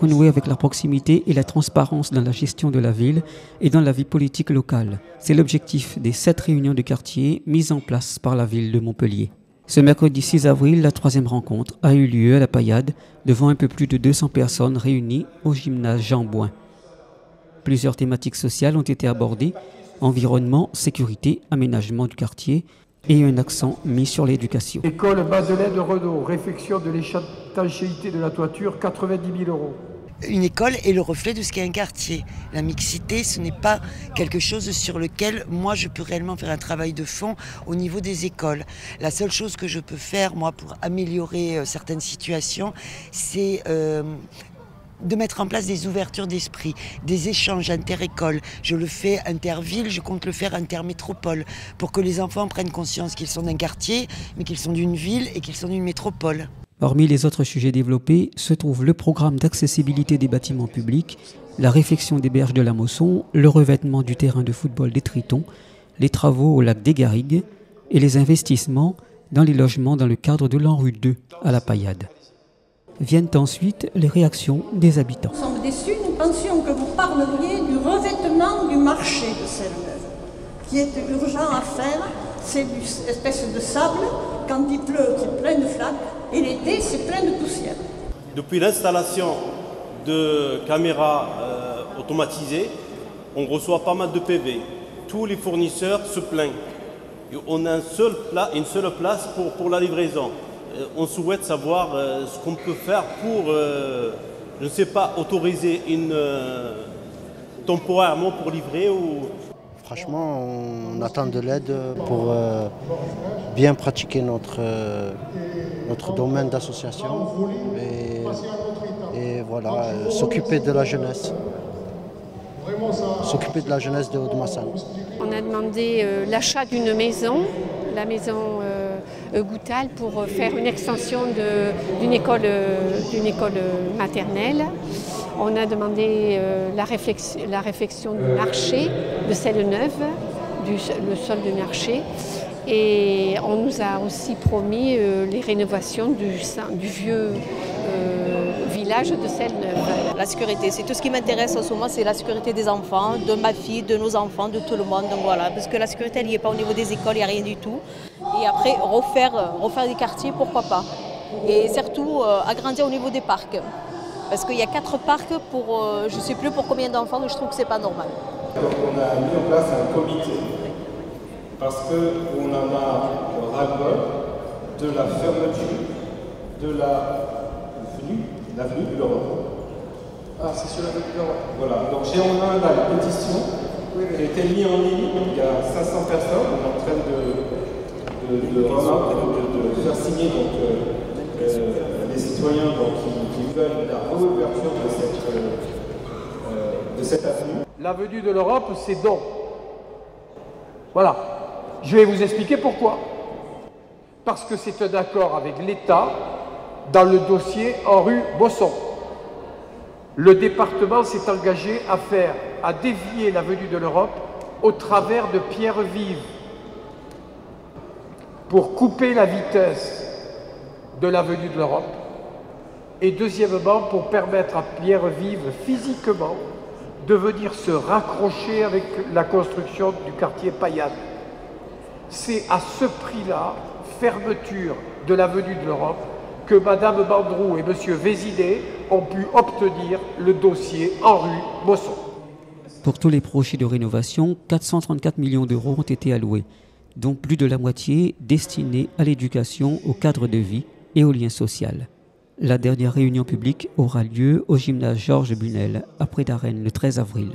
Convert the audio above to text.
Renouer avec la proximité et la transparence dans la gestion de la ville et dans la vie politique locale. C'est l'objectif des 7 réunions de quartier mises en place par la ville de Montpellier. Ce mercredi 6 avril, la 3e rencontre a eu lieu à la Paillade devant un peu plus de 200 personnes réunies au gymnase Jean Bouin. Plusieurs thématiques sociales ont été abordées, environnement, sécurité, aménagement du quartier et un accent mis sur l'éducation. École Bazelet de Renault, réfection de l'étanchéité de la toiture, 90 000 €. Une école est le reflet de ce qu'est un quartier. La mixité, ce n'est pas quelque chose sur lequel moi je peux réellement faire un travail de fond au niveau des écoles. La seule chose que je peux faire moi pour améliorer certaines situations, c'est de mettre en place des ouvertures d'esprit, des échanges inter-écoles. Je le fais inter-ville, je compte le faire inter-métropole, pour que les enfants prennent conscience qu'ils sont d'un quartier, mais qu'ils sont d'une ville et qu'ils sont d'une métropole. Parmi les autres sujets développés se trouve le programme d'accessibilité des bâtiments publics, la réfection des berges de la Mosson, le revêtement du terrain de football des Tritons, les travaux au lac des Garrigues et les investissements dans les logements dans le cadre de l'ANRU 2 à la Paillade. Viennent ensuite les réactions des habitants. Nous sommes déçus, nous pensions que vous parleriez du revêtement du marché de Selle-Neuve, qui est urgent à faire. C'est une espèce de sable, quand il pleut, c'est plein de flaques, et l'été, c'est plein de poussière. Depuis l'installation de caméras automatisées, on reçoit pas mal de PV. Tous les fournisseurs se plaignent. On a une seule place pour la livraison. On souhaite savoir ce qu'on peut faire pour, je ne sais pas, autoriser temporairement pour livrer ou... Franchement, on attend de l'aide pour bien pratiquer notre domaine d'association et voilà, s'occuper de la jeunesse. S'occuper de la jeunesse de Haute-Massane. On a demandé l'achat d'une maison, la maison Goutal, pour faire une extension d'une école maternelle. On a demandé la réfection du marché de Selle-Neuve, le sol du marché. Et on nous a aussi promis les rénovations du vieux village de Selle-Neuve. La sécurité, c'est tout ce qui m'intéresse en ce moment, c'est la sécurité des enfants, de ma fille, de nos enfants, de tout le monde. Donc voilà, parce que la sécurité, elle n'y est pas au niveau des écoles, il n'y a rien du tout. Et après, refaire des quartiers, pourquoi pas. Et surtout, agrandir au niveau des parcs. Parce qu'il y a 4 parcs pour, je ne sais plus pour combien d'enfants, donc je trouve que ce n'est pas normal. Donc on a mis en place un comité, parce qu'on en a ras-le-bol de la fermeture de l'avenue de l'Europe. Ah, c'est sur l'avenue de l'Europe. Voilà, donc on a là la pétition qui a été mise en ligne, il y a 500 personnes, on est en train de faire signer les citoyens qui veulent la réouverture de cette avenue. L'avenue de l'Europe, c'est donc. Voilà. Je vais vous expliquer pourquoi. Parce que c'est un accord avec l'État dans le dossier ANRU Mosson. Le département s'est engagé à dévier l'avenue de l'Europe au travers de pierres vives pour couper la vitesse de l'avenue de l'Europe. Et deuxièmement, pour permettre à Pierre-Vive physiquement de venir se raccrocher avec la construction du quartier Paillade. C'est à ce prix-là, fermeture de l'avenue de l'Europe, que Mme Mandrou et M. Vézinet ont pu obtenir le dossier ANRU Mosson. Pour tous les projets de rénovation, 434 millions d'euros ont été alloués, dont plus de la moitié destinés à l'éducation, au cadre de vie et au lien social. La dernière réunion publique aura lieu au gymnase Georges Bunel, après Darrennes, le 13 avril.